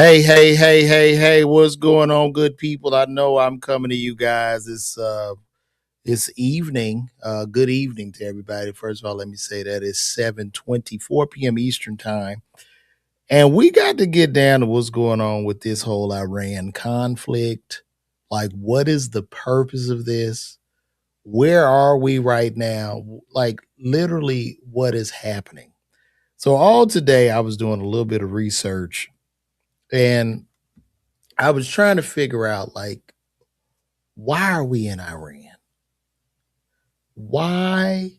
Hey, what's going on, good people? I know I'm coming to you guys this evening. Good evening to everybody. First of all, let me say that it's 7:24 p.m. Eastern time. And we got to get down to what's going on with this whole Iran conflict. Like, what is the purpose of this? Where are we right now? Like, literally, what is happening? So, all today, I was doing a little bit of research and I was trying to figure out, like, why are we in Iran? Why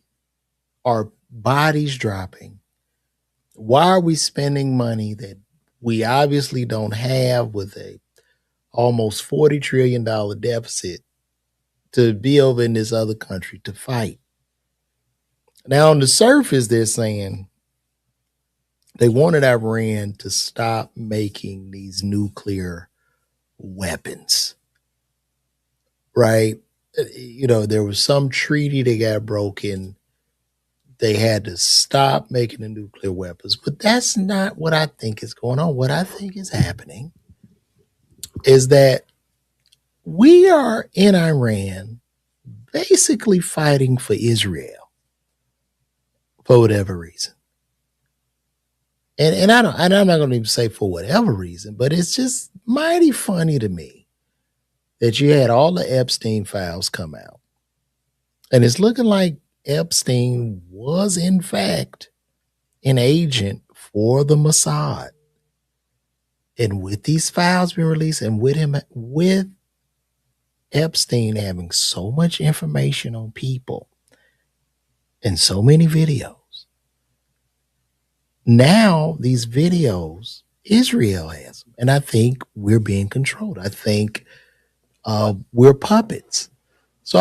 are bodies dropping? Why are we spending money that we obviously don't have with a almost $40 trillion deficit to be over in this other country to fight? Now, on the surface, they're saying they wanted Iran to stop making these nuclear weapons, right? There was some treaty that got broken. They had to stop making the nuclear weapons. But that's not what I think is going on. What I think is happening is that we are in Iran basically fighting for Israel for whatever reason. And I'm not going to even say for whatever reason, but it's just mighty funny to me that you had all the Epstein files come out. And it's looking like Epstein was, in fact, an agent for the Mossad. And with these files being released and with Epstein having so much information on people and so many videos, now these videos, Israel has them. And I think we're being controlled. I think we're puppets. So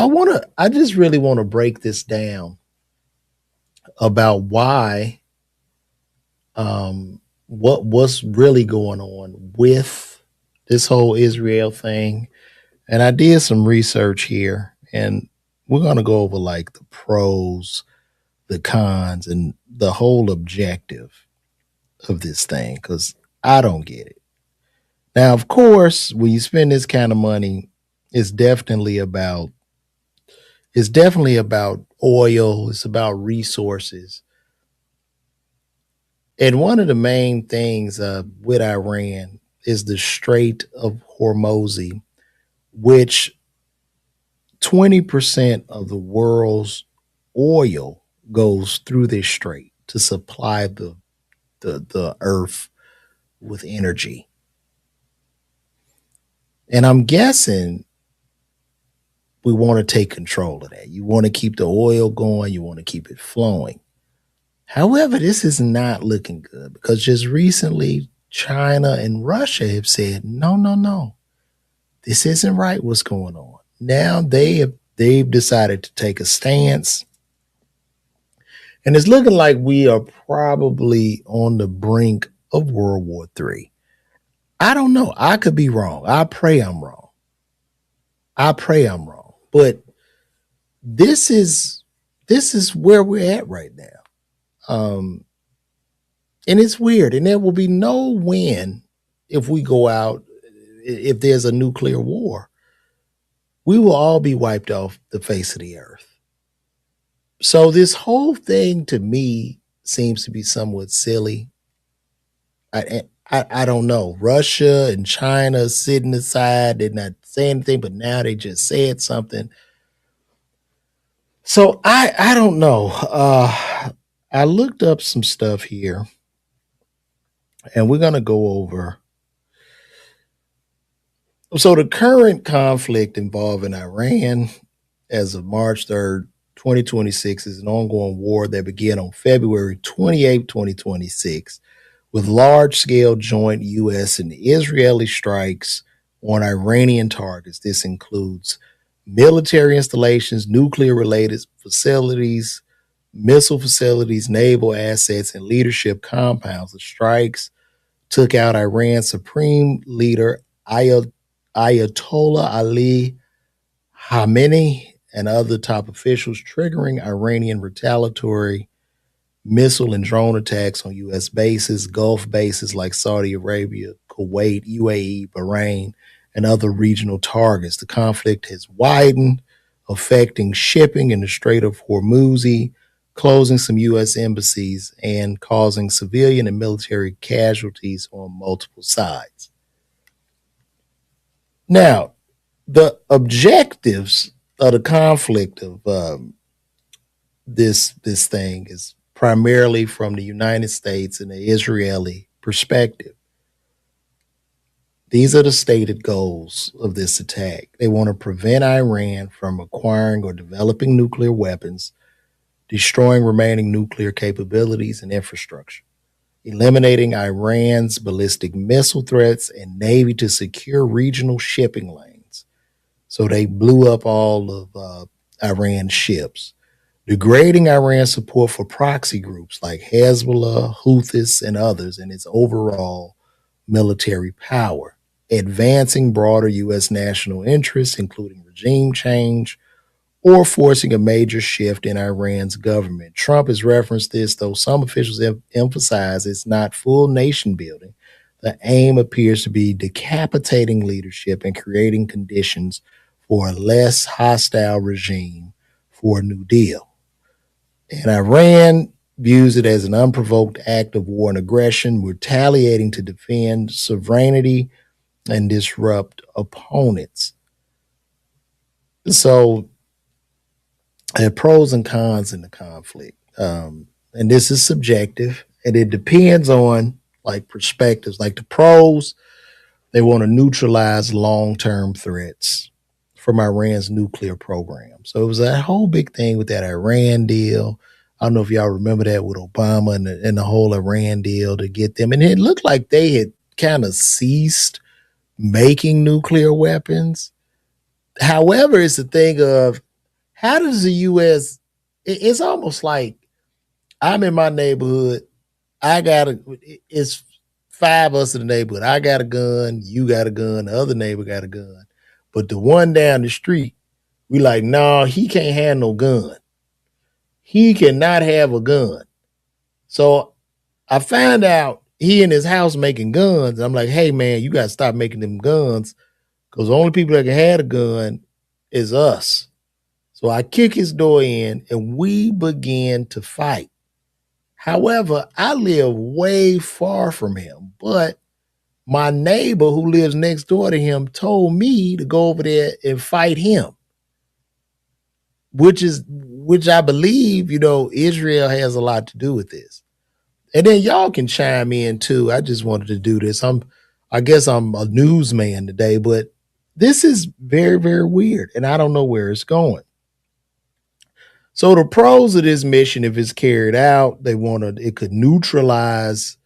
I just really want to break this down about why, what's really going on with this whole Israel thing. And I did some research here, and we're going to go over like the pros, the cons, and the whole objective of this thing because I don't get it. Now, of course, when you spend this kind of money, it's definitely about it's definitely about oil. It's about resources. And one of the main things with Iran is the Strait of Hormuz, which 20% of the world's oil goes through this strait to supply the earth with energy. And I'm guessing we want to take control of that. You want to keep the oil going, you want to keep it flowing. However, this is not looking good because just recently, China and Russia have said, no, no, no, this isn't right. What's going on? Now they've decided to take a stance, and it's looking like we are probably on the brink of World War III. I don't know. I could be wrong. I pray I'm wrong. I pray I'm wrong. But this is this is where we're at right now. Um, and it's weird. And there will be no win if we go out, if there's a nuclear war. We will all be wiped off the face of the earth. So this whole thing to me seems to be somewhat silly. I don't know. Russia and China sitting aside, they're not saying anything, but now they just said something. So I don't know. I looked up some stuff here, and we're gonna go over. So the current conflict involving Iran as of March 3rd, 2026, is an ongoing war that began on February 28th, 2026, with large scale joint U.S. and Israeli strikes on Iranian targets. This includes military installations, nuclear related facilities, missile facilities, naval assets, and leadership compounds. The strikes took out Iran's supreme leader, Ayatollah Ali Khamenei, and other top officials, triggering Iranian retaliatory missile and drone attacks on U.S. bases, Gulf bases like Saudi Arabia, Kuwait, UAE, Bahrain, and other regional targets. The conflict has widened, affecting shipping in the Strait of Hormuz, closing some U.S. embassies and causing civilian and military casualties on multiple sides. Now, the objectives of the conflict of this thing is primarily from the United States and the Israeli perspective. These are the stated goals of this attack. They want to prevent Iran from acquiring or developing nuclear weapons, destroying remaining nuclear capabilities and infrastructure, eliminating Iran's ballistic missile threats and navy to secure regional shipping lanes. So they blew up all of Iran's ships, degrading Iran's support for proxy groups like Hezbollah, Houthis, and others, and its overall military power, advancing broader U.S. national interests, including regime change, or forcing a major shift in Iran's government. Trump has referenced this, though some officials emphasize it's not full nation building. The aim appears to be decapitating leadership and creating conditions for a less hostile regime for a New Deal. And Iran views it as an unprovoked act of war and aggression, retaliating to defend sovereignty and disrupt opponents. So there are pros and cons in the conflict. And this is subjective, and it depends on like perspectives. Like the pros, they want to neutralize long-term threats from Iran's nuclear program. So it was that whole big thing with that Iran deal. I don't know if y'all remember that with Obama and the whole Iran deal to get them. And it looked like they had kind of ceased making nuclear weapons. However, it's the thing of how does the U.S. It's almost like I'm in my neighborhood. It's five of us in the neighborhood. I got a gun. You got a gun. The other neighbor got a gun. But the one down the street, we like, no, he can't have no gun. He cannot have a gun. So I found out he in his house making guns. I'm like, hey, man, you got to stop making them guns because the only people that can have a gun is us. So I kick his door in and we begin to fight. However, I live way far from him, but my neighbor who lives next door to him told me to go over there and fight him, which I believe, Israel has a lot to do with this. And then y'all can chime in too. I just wanted to do this. I guess I'm a newsman today, but this is very, very weird, and I don't know where it's going. So the pros of this mission, if it's carried out, it could neutralize.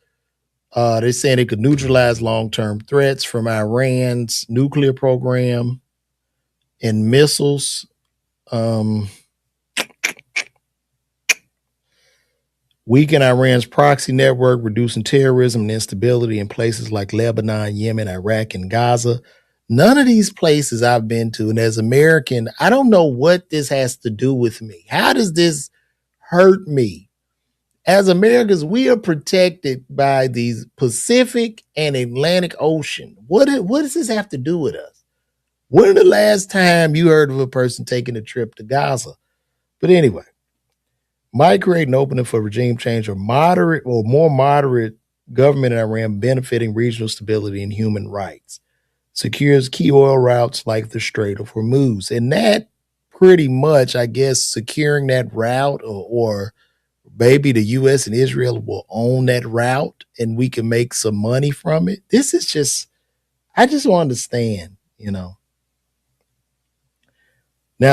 They're saying it could neutralize long-term threats from Iran's nuclear program and missiles. Weaken Iran's proxy network, reducing terrorism and instability in places like Lebanon, Yemen, Iraq, and Gaza. None of these places I've been to, and as American, I don't know what this has to do with me. How does this hurt me? As Americans, we are protected by these Pacific and Atlantic Ocean. What does this have to do with us? When is the last time you heard of a person taking a trip to Gaza? But anyway, might create an opening for regime change or more moderate government in Iran benefiting regional stability and human rights. Secures key oil routes like the Strait of Hormuz. And that pretty much, I guess, securing that route or maybe the U.S. and Israel will own that route and we can make some money from it. This is just, I just don't understand, Now,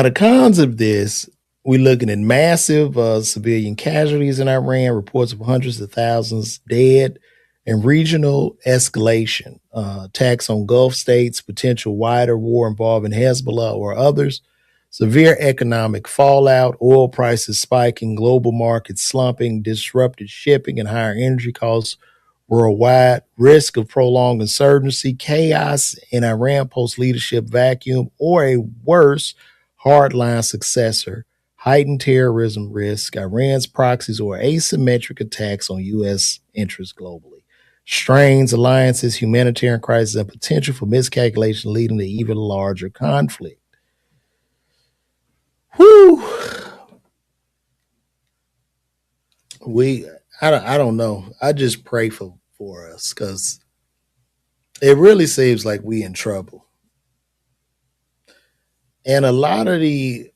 the cons of this, we're looking at massive civilian casualties in Iran, reports of hundreds of thousands dead, and regional escalation, attacks on Gulf states, potential wider war involving Hezbollah or others, severe economic fallout, oil prices spiking, global markets slumping, disrupted shipping and higher energy costs worldwide, risk of prolonged insurgency, chaos in Iran post-leadership vacuum, or a worse hardline successor, heightened terrorism risk, Iran's proxies, or asymmetric attacks on U.S. interests globally. strains, alliances, humanitarian crisis, and potential for miscalculation leading to even larger conflict. Whew. I don't know. I just pray for us because it really seems like we in trouble. And a lot of the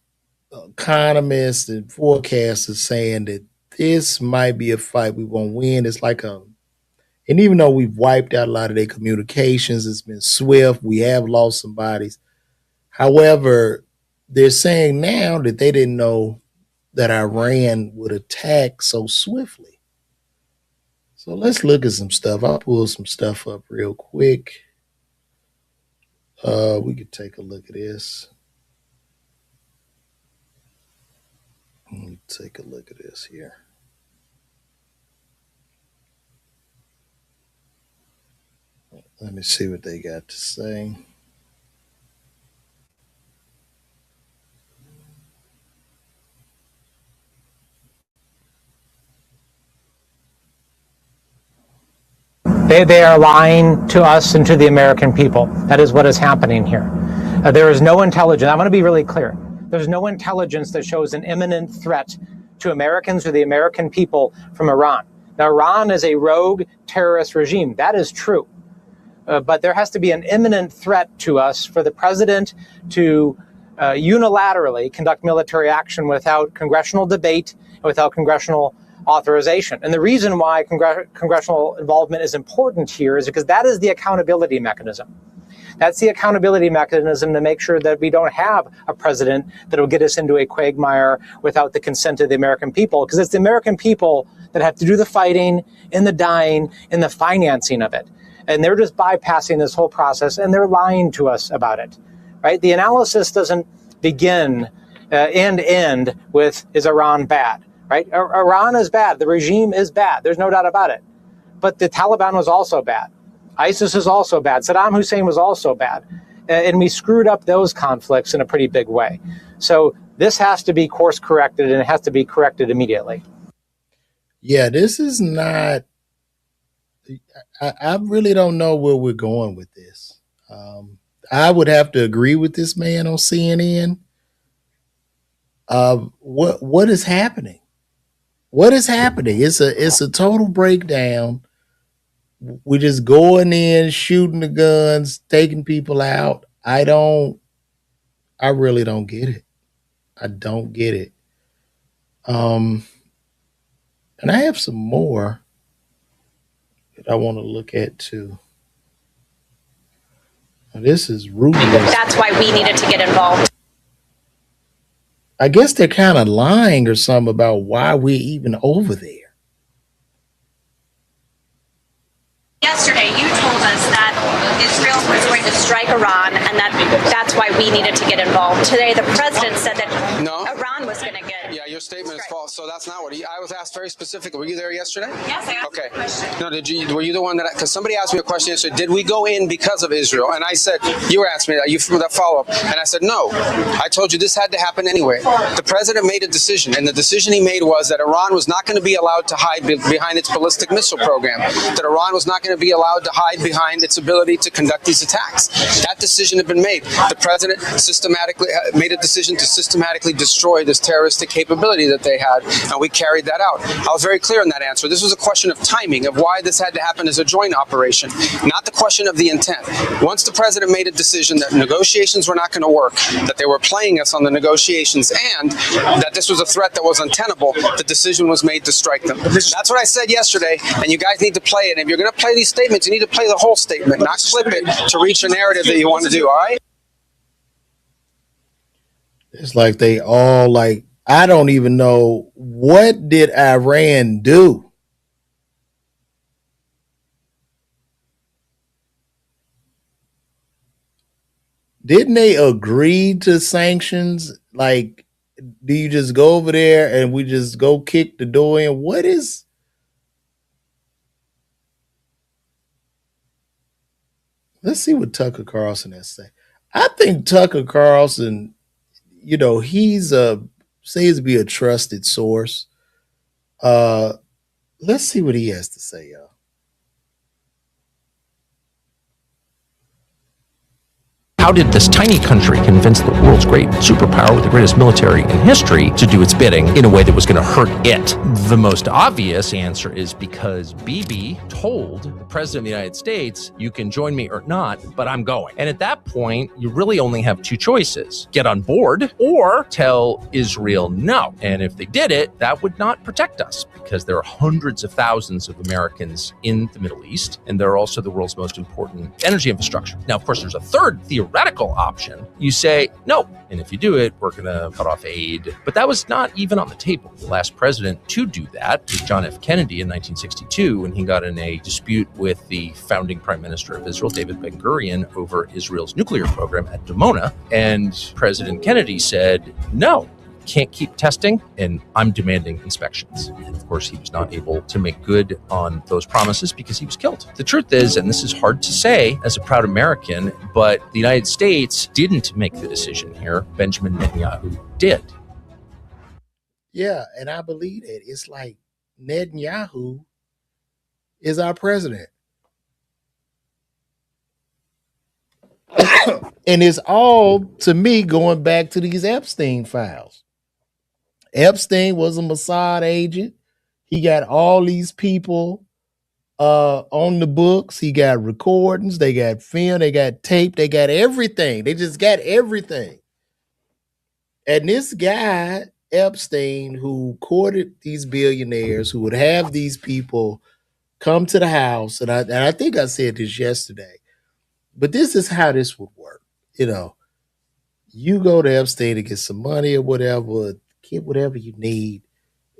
economists and forecasters saying that this might be a fight we won't win. It's like and even though we've wiped out a lot of their communications, it's been swift. We have lost some bodies. However, they're saying now that they didn't know that Iran would attack so swiftly. So let's look at some stuff. I'll pull some stuff up real quick. We could take a look at this. Let me take a look at this here. Let me see what they got to say. They are lying to us and to the American people. That is what is happening here. There is no intelligence. I want to be really clear. There's no intelligence that shows an imminent threat to Americans or the American people from Iran. Now, Iran is a rogue terrorist regime. That is true. But there has to be an imminent threat to us for the president to unilaterally conduct military action without congressional debate and without congressional authorization. And the reason why congressional involvement is important here is because that is the accountability mechanism. That's the accountability mechanism to make sure that we don't have a president that will get us into a quagmire without the consent of the American people, because it's the American people that have to do the fighting and the dying and the financing of it. And they're just bypassing this whole process, and they're lying to us about it, right? The analysis doesn't begin and end with, is Iran bad, right? Iran is bad. The regime is bad. There's no doubt about it. But the Taliban was also bad. ISIS is also bad. Saddam Hussein was also bad. And we screwed up those conflicts in a pretty big way. So this has to be course corrected, and it has to be corrected immediately. Yeah, this is not, I really don't know where we're going with this. I would have to agree with this man on CNN. What is happening? What is happening? It's a total breakdown. We're just going in, shooting the guns, taking people out. I really don't get it. I don't get it. And I have some more that I want to look at too. Now, this is Rubio. That's why we needed to get involved. I guess they're kind of lying or something about why we're even over there. Yesterday, you told us that Israel was going to strike Iran, and that's why we needed to get involved. Today, the president said that Iran was going to get. Yeah, your statement is false. So that's not what I was asked very specifically. Were you there yesterday? Yes, I asked a question. No, were you the one that? Because somebody asked me a question yesterday. Did we go in because of Israel? And I said, you were asking me that. You from that follow up, and I said no. I told you this had to happen anyway. The president made a decision, and the decision he made was that Iran was not going to be allowed to hide behind its ballistic missile program. That Iran was not going to be allowed to hide behind its ability to conduct these attacks. That decision had been made. The president systematically made a decision to systematically destroy this terroristic capability that they had, and we carried that out. I was very clear in that answer. This was a question of timing, of why this had to happen as a joint operation, not the question of the intent. Once the president made a decision that negotiations were not going to work, that they were playing us on the negotiations, and that this was a threat that was untenable, the decision was made to strike them. That's what I said yesterday, and you guys need to play it. And if you're going to play these statements, you need to play the whole statement, not clip it to reach a narrative that you want to do, all right? It's like they all like, I don't even know, what did Iran do? Didn't they agree to sanctions? Like, do you just go over there and we just go kick the door in? What is? Let's see what Tucker Carlson has to say. I think Tucker Carlson, he's says to be a trusted source. Let's see what he has to say, y'all. How did this tiny country convince the world's great superpower with the greatest military in history to do its bidding in a way that was going to hurt it? The most obvious answer is because Bibi told the president of the United States, you can join me or not, but I'm going. And at that point, you really only have two choices: get on board or tell Israel no. And if they did it, that would not protect us, because there are hundreds of thousands of Americans in the Middle East, and they're also the world's most important energy infrastructure. Now, of course, there's a third theoretical option. You say no, and if you do it, we're going to cut off aid. But that was not even on the table. The last president to do that was John F. Kennedy in 1962, when he got in a dispute with the founding prime minister of Israel, David Ben-Gurion, over Israel's nuclear program at Dimona. And President Kennedy said, no, can't keep testing, and I'm demanding inspections. And of course, he was not able to make good on those promises because he was killed. The truth is, and this is hard to say as a proud American, but the United States didn't make the decision here. Benjamin Netanyahu did. Yeah, and I believe that. It's like Netanyahu is our president. And it's all, to me, going back to these Epstein files. Epstein was a Mossad agent. He got all these people on the books. He got recordings. They got film. They got tape. They got everything. They just got everything. And this guy, Epstein, who courted these billionaires, who would have these people come to the house, and I think I said this yesterday, but this is how this would work. You know, you go to Epstein to get some money or whatever, get whatever you need.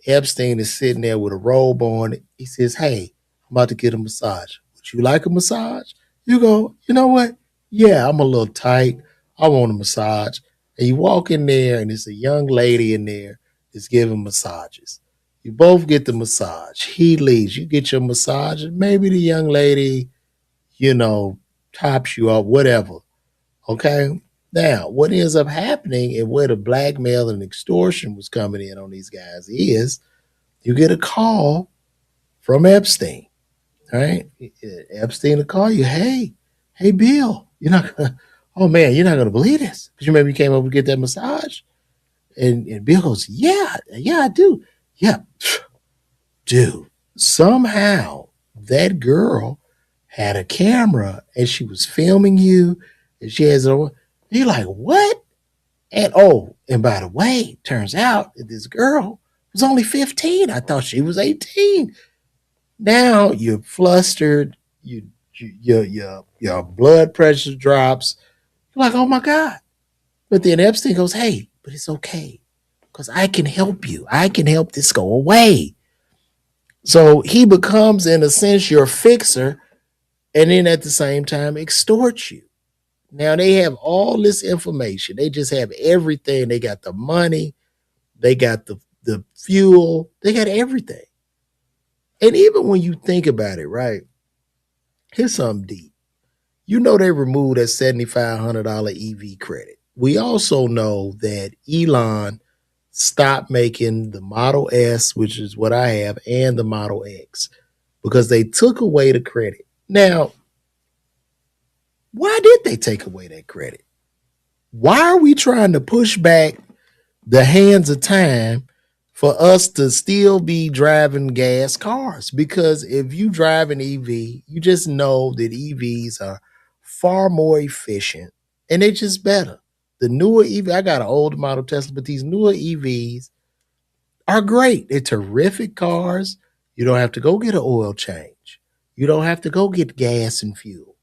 Epstein is sitting there with a robe on. He says, hey, I'm about to get a massage. Would you like a massage? You go, you know what? Yeah, I'm a little tight. I want a massage. And you walk in there, and there's a young lady in there that's giving massages. You both get the massage. He leaves. You get your massage, and maybe the young lady, tops you up, whatever. Okay? Now, what ends up happening, and where the blackmail and extortion was coming in on these guys, is you get a call from Epstein. All right? Epstein will call you, hey, Bill, you're not going to believe this. Because you remember you came over to get that massage? And Bill goes, yeah, I do. Yeah. Dude, somehow that girl had a camera and she was filming you, and she has it. You're like, what? And by the way, turns out that this girl was only 15. I thought she was 18. Now you're flustered. Your blood pressure drops. You're like, oh my God. But then Epstein goes, hey, but it's okay, because I can help you. I can help this go away. So he becomes, in a sense, your fixer, and then at the same time extorts you. Now they have all this information. They just have everything. They got the money. They got the fuel. They got everything. And even when you think about it, right, here's something deep. You know they removed that $7,500 EV credit. We also know that Elon stopped making the Model S, which is what I have, and the Model X, because they took away the credit. Now, why did they take away that credit? Why are we trying to push back the hands of time for us to still be driving gas cars? Because if you drive an EV, you just know that EVs are far more efficient and they're just better. The newer EV, I got an old model Tesla, but these newer EVs are great. They're terrific cars. You don't have to go get an oil change. You don't have to go get gas and fuel.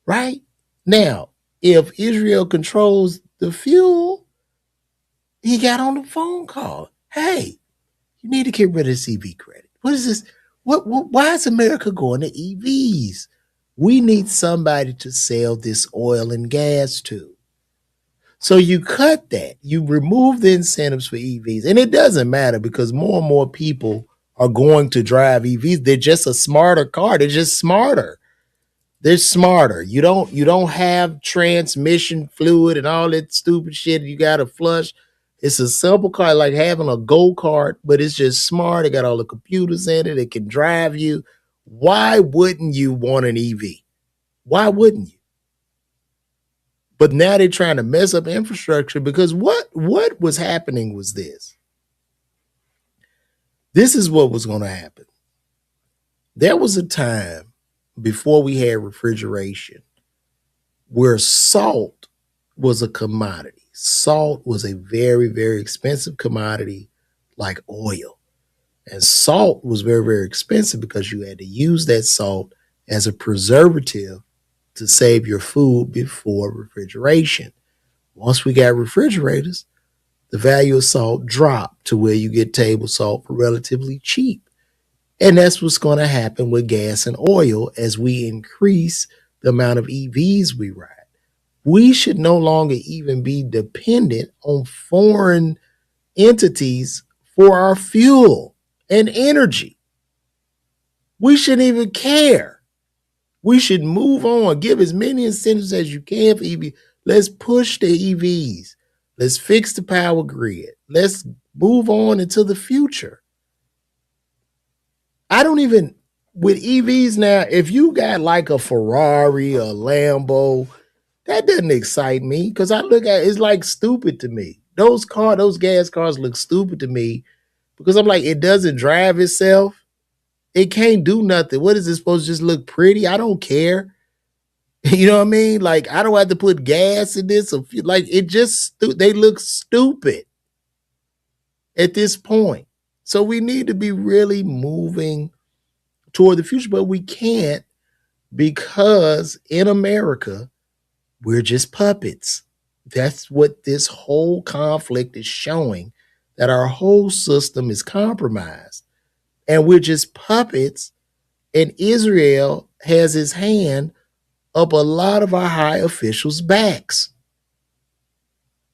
Right? Now, if Israel controls the fuel, he got on the phone call. Hey, you need to get rid of this EV credit. What is this? Why is America going to EVs? We need somebody to sell this oil and gas to. So you cut that. You remove the incentives for EVs. And it doesn't matter, because more and more people are going to drive EVs. They're just a smarter car. They're just smarter. They're smarter. You don't have transmission fluid and all that stupid shit you got to flush. It's a simple car, like having a go-kart, but it's just smart. It got all the computers in it. It can drive you. Why wouldn't you want an EV? Why wouldn't you? But now they're trying to mess up infrastructure because what was happening was this. This is what was going to happen. There was a time before we had refrigeration where salt was a commodity. Salt was a very, very expensive commodity like oil. And salt was very, very expensive because you had to use that salt as a preservative to save your food before refrigeration. Once we got refrigerators, the value of salt dropped to where you get table salt for relatively cheap. And that's what's going to happen with gas and oil as we increase the amount of EVs we ride. We should no longer even be dependent on foreign entities for our fuel and energy. We shouldn't even care. We should move on, give as many incentives as you can for EV. Let's push the EVs. Let's fix the power grid. Let's move on into the future. I don't even, with EVs now, if you got like a Ferrari, a Lambo, that doesn't excite me because I look at it's like stupid to me. Those gas cars look stupid to me because I'm like, it doesn't drive itself. It can't do nothing. What is it supposed to just look pretty? I don't care. You know what I mean? Like, I don't have to put gas in this. Like, it just, they look stupid at this point. So we need to be really moving toward the future, but we can't because in America, we're just puppets. That's what this whole conflict is showing, that our whole system is compromised. And we're just puppets, and Israel has his hand up a lot of our high officials' backs.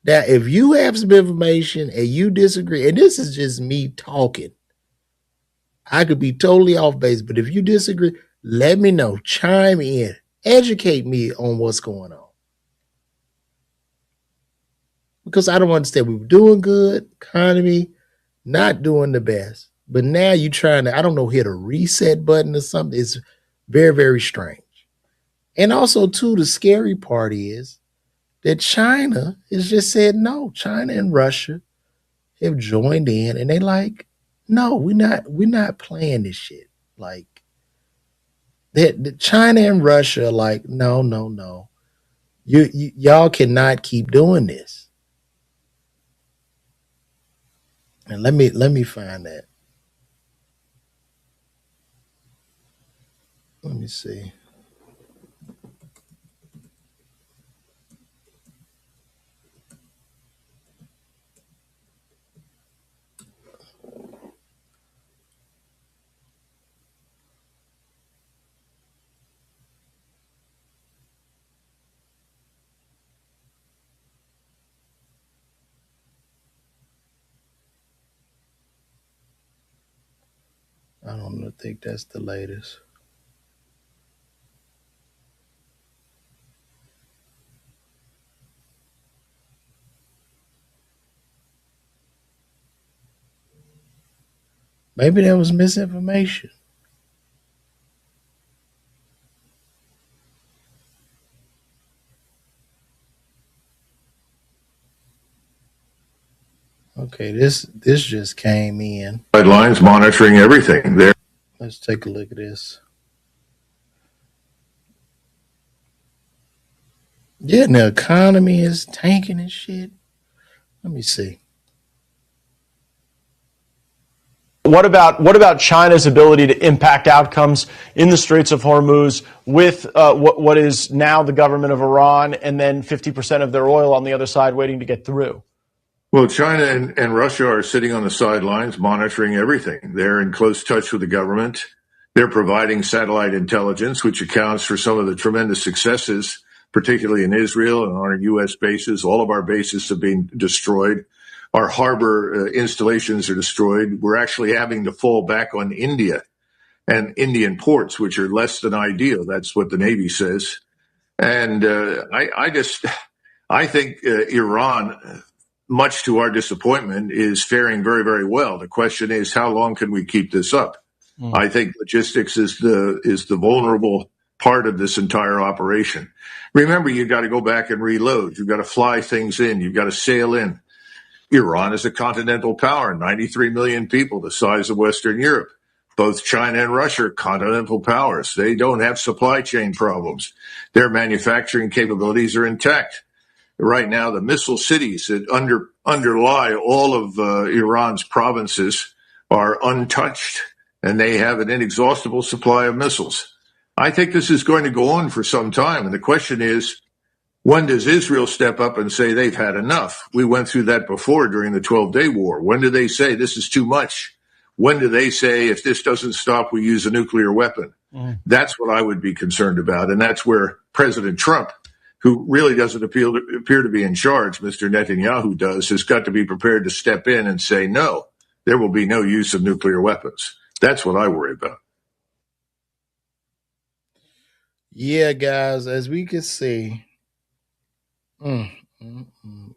Now, if you have some information and you disagree, and this is just me talking, I could be totally off base, but if you disagree, let me know. Chime in. Educate me on what's going on. Because I don't understand. We were doing good, economy, not doing the best. But now you're trying to, I don't know, hit a reset button or something. It's very, very strange. And also, too, the scary part is that China has just said no. China and Russia have joined in, and they like, no, we're not playing this shit. Like, that China and Russia are like, no. Y'all cannot keep doing this. And let me find that. Let me see. I don't think that's the latest. Maybe there was misinformation. Okay, this just came in. Guidelines monitoring everything there. Let's take a look at this. Yeah, and the economy is tanking and shit. Let me see. What about China's ability to impact outcomes in the Straits of Hormuz with what is now the government of Iran and then 50% of their oil on the other side waiting to get through? Well, China and Russia are sitting on the sidelines monitoring everything. They're in close touch with the government. They're providing satellite intelligence, which accounts for some of the tremendous successes, particularly in Israel and on our U.S. bases. All of our bases have been destroyed. Our harbor installations are destroyed. We're actually having to fall back on India and Indian ports, which are less than ideal. That's what the Navy says. And I think Iran, much to our disappointment, is faring very, very well. The question is, how long can we keep this up? I think logistics is the vulnerable part of this entire operation. Remember, you got to go back and reload. You've got to fly things in. You've got to sail in. Iran is a continental power, 93 million people, the size of Western Europe. Both China and Russia are continental powers. They don't have supply chain problems. Their manufacturing capabilities are intact. Right now, the missile cities that underlie all of Iran's provinces are untouched, and they have an inexhaustible supply of missiles. I think this is going to go on for some time, and the question is, when does Israel step up and say they've had enough? We went through that before during the 12-day war. When do they say this is too much? When do they say if this doesn't stop, we use a nuclear weapon? That's what I would be concerned about, and that's where President Trump, who really doesn't appear to be in charge, Mr. Netanyahu does, has got to be prepared to step in and say, no, there will be no use of nuclear weapons. That's what I worry about. Yeah, guys, as we can see.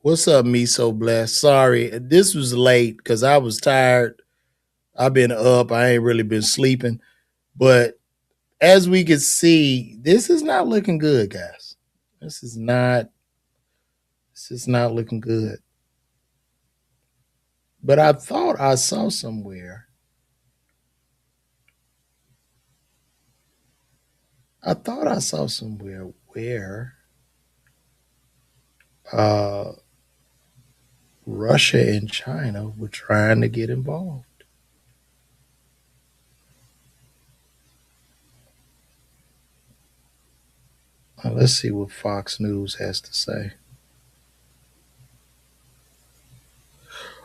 What's up, Me So Blessed? Sorry, this was late because I was tired. I've been up. I ain't really been sleeping. But as we can see, this is not looking good, guys. This is not looking good. But I thought I saw somewhere. Where Russia and China were trying to get involved. Now, let's see what Fox News has to say.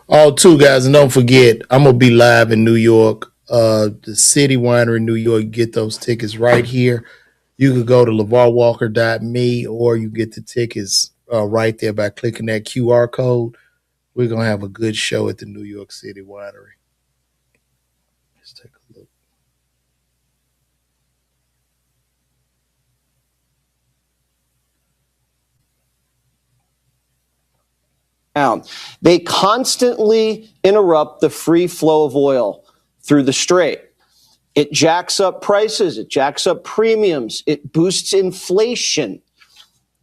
Oh, too, guys, and don't forget, I'm going to be live in New York. The City Winery in New York. You get those tickets right here. You could go to LeVarWalker.me, or you get the tickets right there by clicking that QR code. We're going to have a good show at the New York City Winery. Let's take a look. They constantly interrupt the free flow of oil through the Strait. It jacks up prices. It jacks up premiums. It boosts inflation.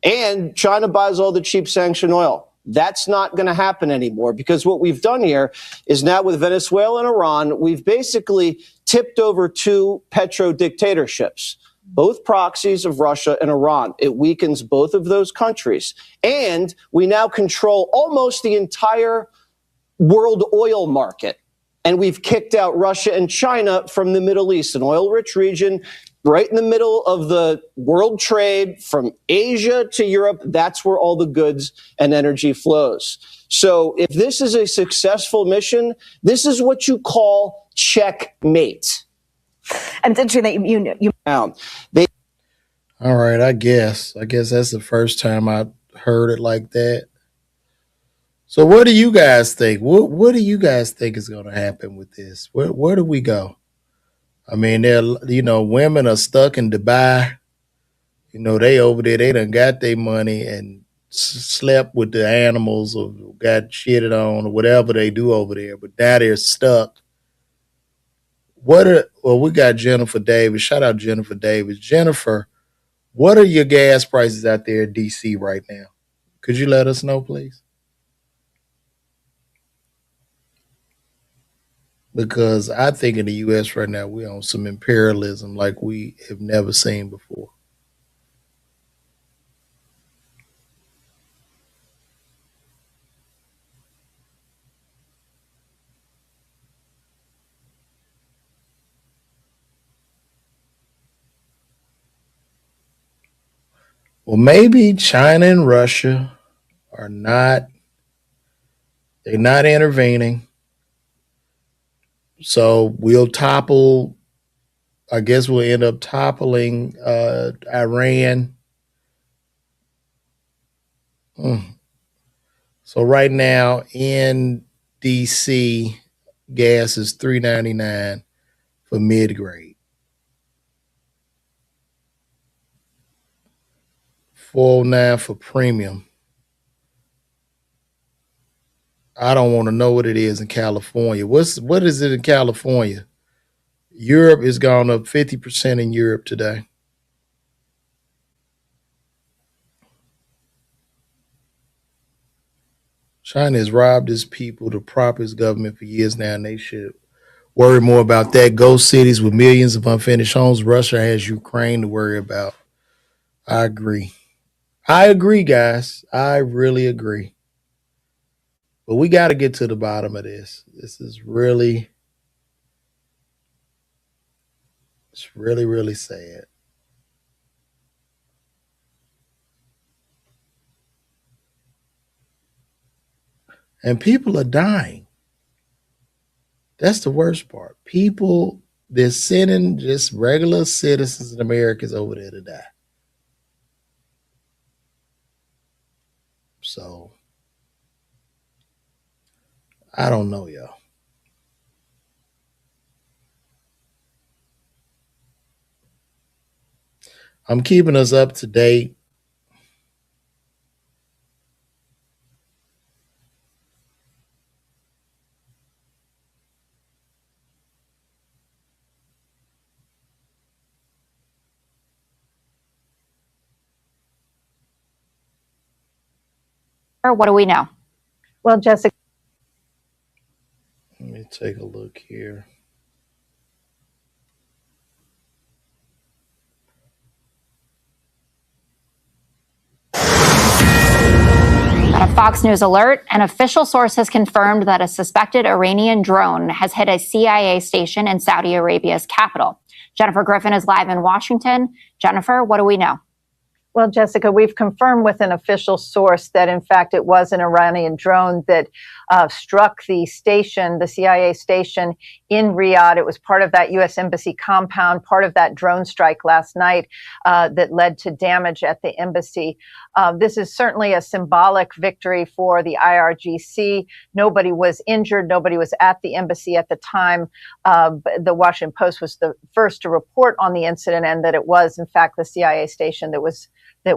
And China buys all the cheap sanctioned oil. That's not going to happen anymore, because what we've done here is now with Venezuela and Iran, we've basically tipped over two petro dictatorships, both proxies of Russia and Iran. It weakens both of those countries. And we now control almost the entire world oil market. And we've kicked out Russia and China from the Middle East, an oil-rich region right in the middle of the world trade from Asia to Europe. That's where all the goods and energy flows. So if this is a successful mission, this is what you call checkmate. And it's interesting that you All right, I guess that's the first time I heard it like that. So what do you guys think? What do you guys think is going to happen with this? Where do we go? I mean, women are stuck in Dubai. They over there, they done got their money and slept with the animals or got shitted on or whatever they do over there. But now they're stuck. We got Jennifer Davis. Shout out Jennifer Davis. Jennifer, what are your gas prices out there in D.C. right now? Could you let us know, please? Because I think in the U.S. right now, we're on some imperialism like we have never seen before. Well, maybe China and Russia they're not intervening. So we'll end up toppling Iran. So right now in DC, gas is $3.99 for mid-grade. $4.09 for premium. I don't want to know what it is in California. What is it in California? Europe has gone up 50% in Europe today. China has robbed its people to prop its government for years now, and they should worry more about that. Ghost cities with millions of unfinished homes. Russia has Ukraine to worry about. I agree. I agree, guys. I really agree. But we got to get to the bottom of this. This is really, it's really, really sad. And people are dying. That's the worst part. People, they're sending just regular citizens and Americans over there to die. So, I don't know, y'all. I'm keeping us up to date. What do we know? Well, Jessica. Let me take a look here. A Fox News alert, an official source has confirmed that a suspected Iranian drone has hit a CIA station in Saudi Arabia's capital. Jennifer Griffin is live in Washington. Jennifer, what do we know? Well, Jessica, we've confirmed with an official source that, in fact, it was an Iranian drone that struck the station, the CIA station in Riyadh. It was part of that U.S. Embassy compound, part of that drone strike last night that led to damage at the embassy. This is certainly a symbolic victory for the IRGC. Nobody was injured. Nobody was at the embassy at the time. The Washington Post was the first to report on the incident, and that it was, in fact, the CIA station that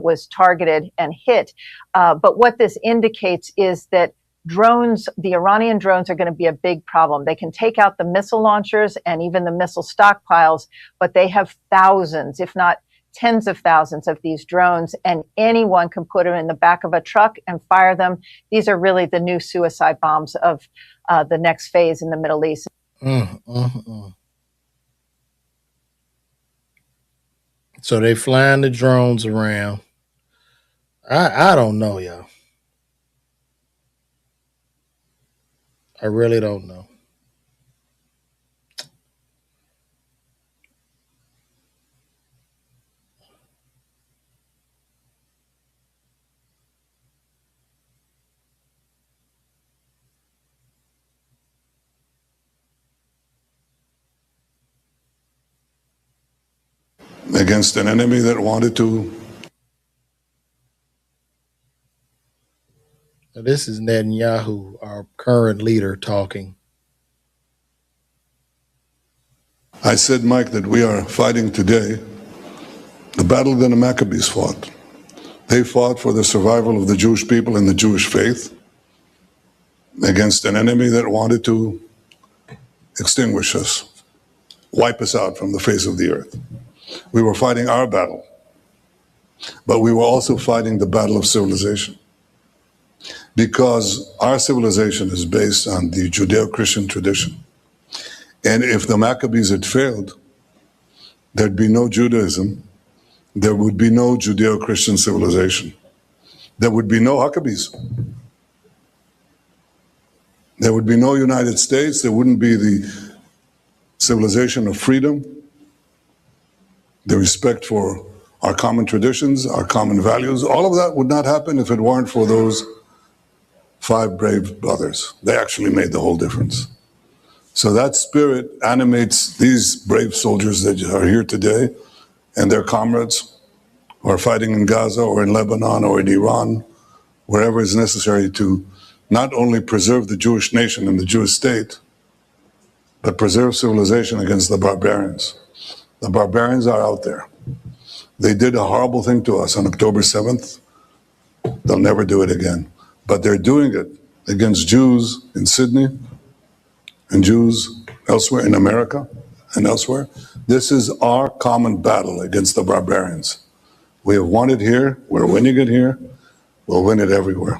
was targeted and hit. But what this indicates is that drones, the Iranian drones, are going to be a big problem. They can take out the missile launchers and even the missile stockpiles, but they have thousands, if not tens of thousands of these drones, and anyone can put them in the back of a truck and fire them. These are really the new suicide bombs of the next phase in the Middle East. So they flying the drones around. I don't know, y'all. I really don't know. Against an enemy that wanted to. Now, this is Netanyahu, our current leader, talking. I said, Mike, that we are fighting today the battle that the Maccabees fought. They fought for the survival of the Jewish people and the Jewish faith against an enemy that wanted to extinguish us, wipe us out from the face of the earth. We were fighting our battle, but we were also fighting the battle of civilization, because our civilization is based on the Judeo-Christian tradition. And if the Maccabees had failed, there'd be no Judaism, there would be no Judeo-Christian civilization, there would be no Maccabees, there would be no United States, there wouldn't be the civilization of freedom, the respect for our common traditions, our common values. All of that would not happen if it weren't for those 5 brave brothers. They actually made the whole difference. So that spirit animates these brave soldiers that are here today and their comrades who are fighting in Gaza or in Lebanon or in Iran, wherever is necessary to not only preserve the Jewish nation and the Jewish state, but preserve civilization against the barbarians. The barbarians are out there. They did a horrible thing to us on October 7th. They'll never do it again. But they're doing it against Jews in Sydney and Jews elsewhere in America and elsewhere. This is our common battle against the barbarians. We have won it here. We're winning it here. We'll win it everywhere.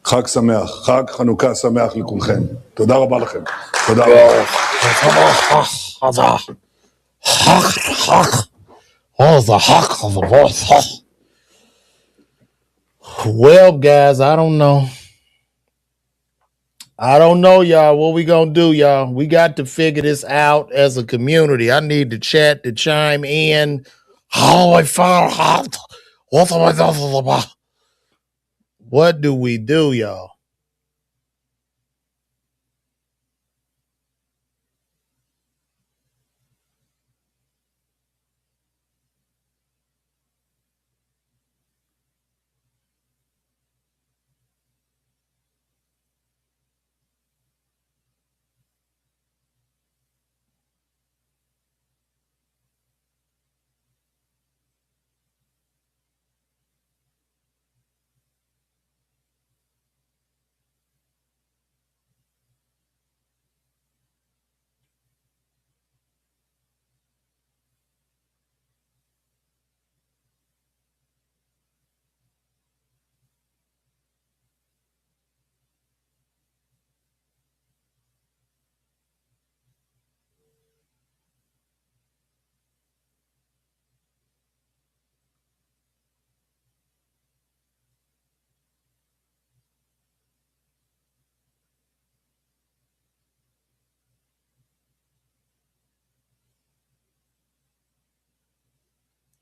חג שמח, חג חנוכה שמח לכולכם. תודה רבה לכם. תודה רבה. Well, guys, I don't know. Y'all. What we gonna do, y'all? We got to figure this out as a community. I need the chat to chime in. What do we do, y'all?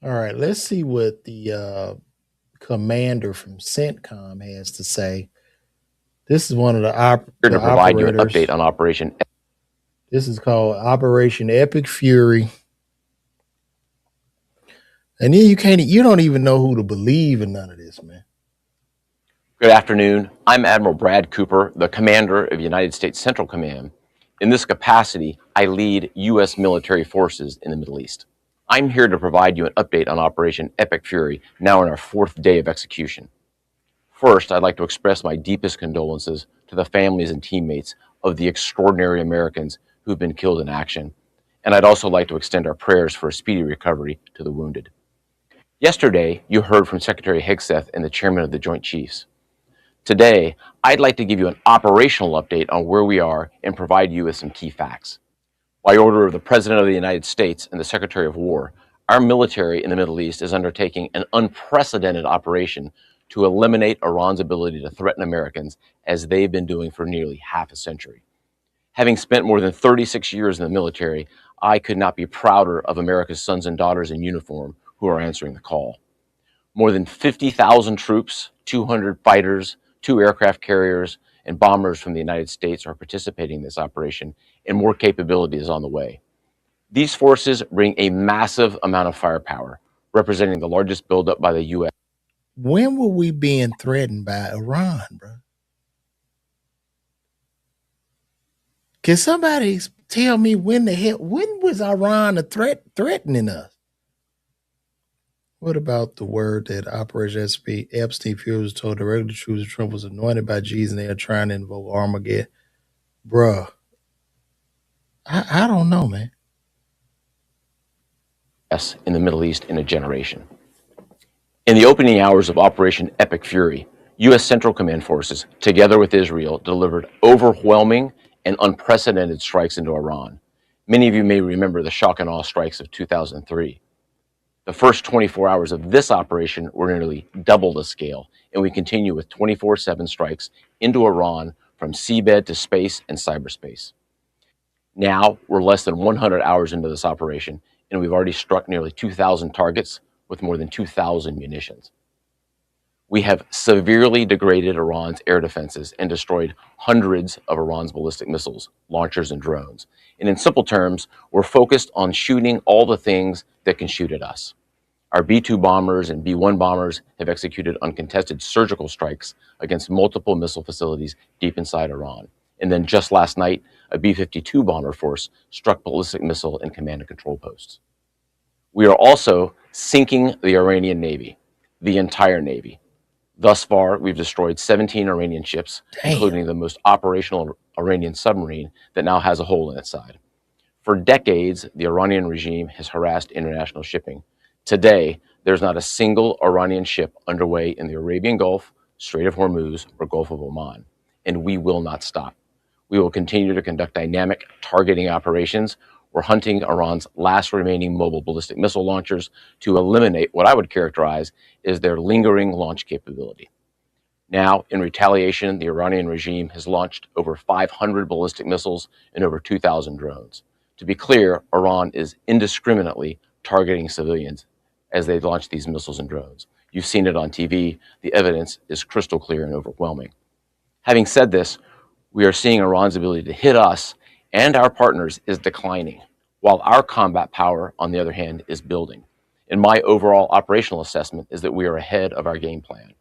All right, let's see what the commander from CENTCOM has to say. This is one of the Here to provide you an operators. update on Operation. This is called Operation Epic Fury. And then you don't even know who to believe in none of this, man. Good afternoon. I'm Admiral Brad Cooper, the commander of United States Central Command. In this capacity, I lead U.S. military forces in the Middle East. I'm here to provide you an update on Operation Epic Fury, now in our 4th day of execution. First, I'd like to express my deepest condolences to the families and teammates of the extraordinary Americans who've been killed in action. And I'd also like to extend our prayers for a speedy recovery to the wounded. Yesterday, you heard from Secretary Hegseth and the Chairman of the Joint Chiefs. Today, I'd like to give you an operational update on where we are and provide you with some key facts. By order of the President of the United States and the Secretary of War, our military in the Middle East is undertaking an unprecedented operation to eliminate Iran's ability to threaten Americans, as they've been doing for nearly half a century. Having spent more than 36 years in the military, I could not be prouder of America's sons and daughters in uniform who are answering the call. More than 50,000 troops, 200 fighters, 2 aircraft carriers, and bombers from the United States are participating in this operation, and more capability is on the way. These forces bring a massive amount of firepower, representing the largest buildup by the U.S. When were we being threatened by Iran, bro? Can somebody tell me when was Iran threatening us? What about the word that Operation Epstein Fury was told directly to troops that Trump was anointed by Jesus and they are trying to invoke Armageddon? Bruh, I don't know, man. In the Middle East in a generation. In the opening hours of Operation Epic Fury, U.S. Central Command forces, together with Israel, delivered overwhelming and unprecedented strikes into Iran. Many of you may remember the shock and awe strikes of 2003. The first 24 hours of this operation were nearly double the scale, and we continue with 24/7 strikes into Iran from seabed to space and cyberspace. Now, we're less than 100 hours into this operation, and we've already struck nearly 2,000 targets with more than 2,000 munitions. We have severely degraded Iran's air defenses and destroyed hundreds of Iran's ballistic missiles, launchers, and drones. And in simple terms, we're focused on shooting all the things that can shoot at us. Our B-2 bombers and B-1 bombers have executed uncontested surgical strikes against multiple missile facilities deep inside Iran. And then just last night, a B-52 bomber force struck ballistic missile and command and control posts. We are also sinking the Iranian Navy, the entire Navy. Thus far, we've destroyed 17 Iranian ships, including the most operational Iranian submarine that now has a hole in its side. For decades, the Iranian regime has harassed international shipping. Today, there's not a single Iranian ship underway in the Arabian Gulf, Strait of Hormuz, or Gulf of Oman. And we will not stop. We will continue to conduct dynamic targeting operations. We're hunting Iran's last remaining mobile ballistic missile launchers to eliminate what I would characterize as their lingering launch capability. Now, in retaliation, the Iranian regime has launched over 500 ballistic missiles and over 2,000 drones. To be clear, Iran is indiscriminately targeting civilians as they launch these missiles and drones. You've seen it on TV. The evidence is crystal clear and overwhelming. Having said this, we are seeing Iran's ability to hit us and our partners is declining, while our combat power, on the other hand, is building. And my overall operational assessment is that we are ahead of our game plan.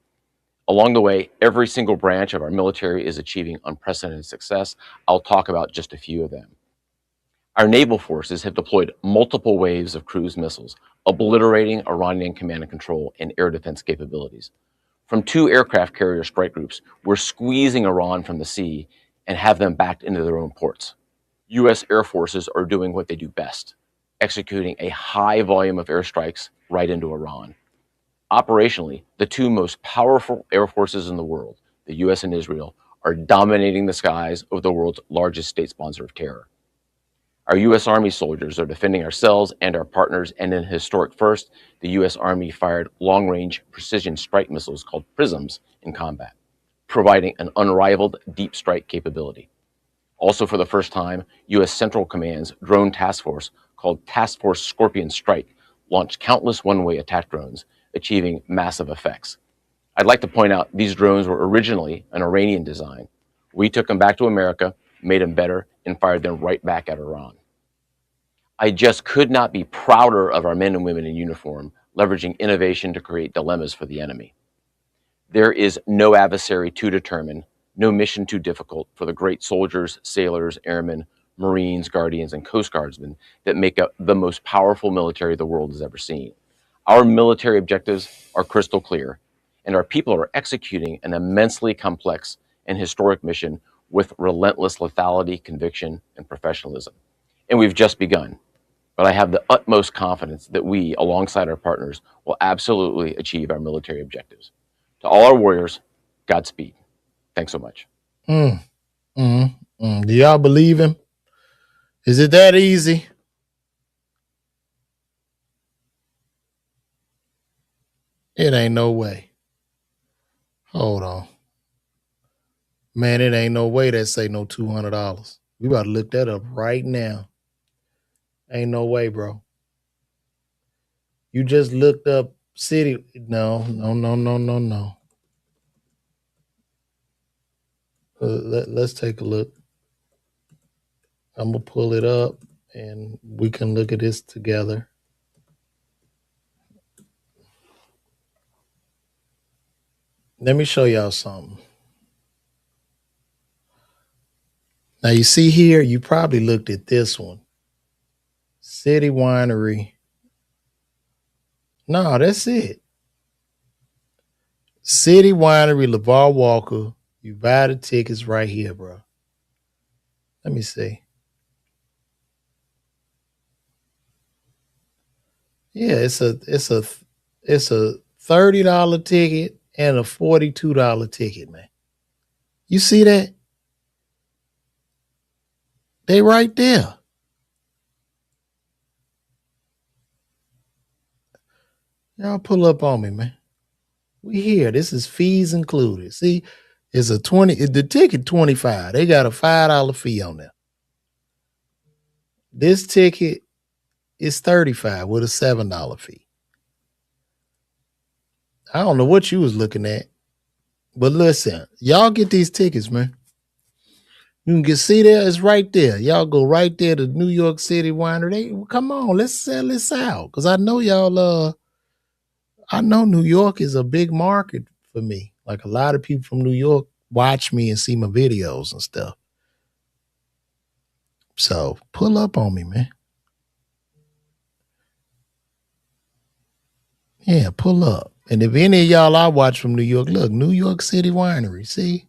Along the way, every single branch of our military is achieving unprecedented success. I'll talk about just a few of them. Our naval forces have deployed multiple waves of cruise missiles, obliterating Iranian command and control and air defense capabilities. From 2 aircraft carrier strike groups, we're squeezing Iran from the sea and have them backed into their own ports. U.S. air forces are doing what they do best, executing a high volume of airstrikes right into Iran. Operationally, the 2 most powerful air forces in the world, the U.S. and Israel, are dominating the skies of the world's largest state sponsor of terror. Our U.S. Army soldiers are defending ourselves and our partners, and in a historic first, the U.S. Army fired long-range precision strike missiles called PrSMs in combat, providing an unrivaled deep strike capability. Also for the first time, U.S. Central Command's drone task force, called Task Force Scorpion Strike, launched countless one-way attack drones, achieving massive effects. I'd like to point out these drones were originally an Iranian design. We took them back to America, made them better, and fired them right back at Iran. I just could not be prouder of our men and women in uniform, leveraging innovation to create dilemmas for the enemy. There is no adversary too determined, no mission too difficult for the great soldiers, sailors, airmen, Marines, Guardians, and Coast Guardsmen that make up the most powerful military the world has ever seen. Our military objectives are crystal clear, and our people are executing an immensely complex and historic mission with relentless lethality, conviction, and professionalism. And we've just begun. But I have the utmost confidence that we, alongside our partners, will absolutely achieve our military objectives. To all our warriors, Godspeed. Thanks so much. Do y'all believe him? Is it that easy? It ain't no way. Hold on. Man, it ain't no way that say no $200. We about to look that up right now. Ain't no way, bro. You just looked up city. No. Let's take a look. I'm going to pull it up and we can look at this together. Let me show y'all something. Now you see here, you probably looked at this one. City Winery. No, that's it. City Winery, LeVar Walker. You buy the tickets right here, bro. Let me see. Yeah, it's a $30 ticket and a $42 ticket, man. You see that? They right there. Y'all pull up on me, man. We here. This is fees included. See, it's a the ticket $25. They got a $5 fee on there. This ticket is $35 with a $7 fee. I don't know what you was looking at, but listen, y'all get these tickets, man. You can see there, it's right there. Y'all go right there to New York City Winery. Come on, let's sell this out. Because I know y'all, I know New York is a big market for me. Like a lot of people from New York watch me and see my videos and stuff. So pull up on me, man. Yeah, pull up. And if any of y'all I watch from New York, look, New York City Winery. See?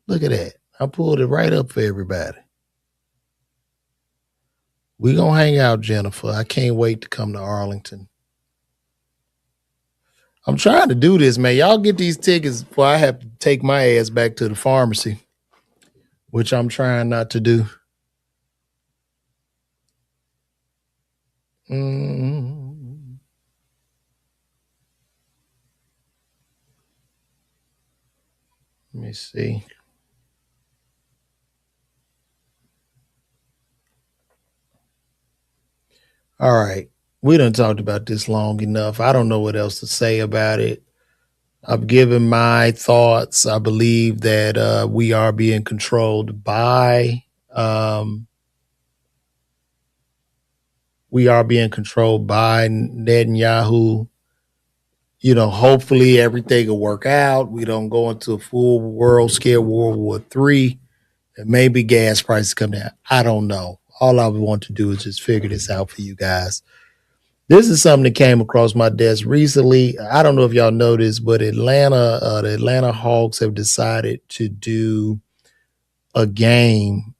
Look at that. I pulled it right up for everybody. We gonna hang out, Jennifer. I can't wait to come to Arlington. I'm trying to do this, man. Y'all get these tickets before I have to take my ass back to the pharmacy, which I'm trying not to do. Let me see. All right. We done talked about this long enough. I don't know what else to say about it. I've given my thoughts. I believe that we are being controlled by Netanyahu. You know, hopefully everything will work out. We don't go into a full world scale World War III. And maybe gas prices come down. I don't know. All I want to do is just figure this out for you guys. This is something that came across my desk recently. I don't know if y'all know this, but the Atlanta Hawks have decided to do a game,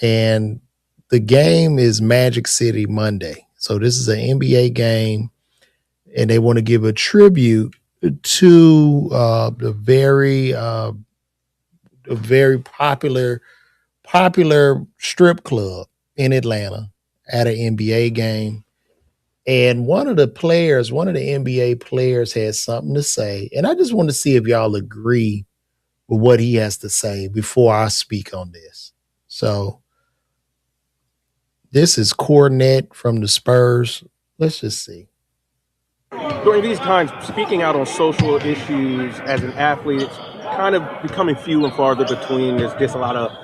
and the game is Magic City Monday. So this is an NBA game, and they want to give a tribute to the very popular strip club in Atlanta at an NBA game. And one of the NBA players has something to say. And I just want to see if y'all agree with what he has to say before I speak on this. So this is Cornette from the Spurs. Let's just see. During these times, speaking out on social issues as an athlete, it's kind of becoming few and farther between. There's just a lot of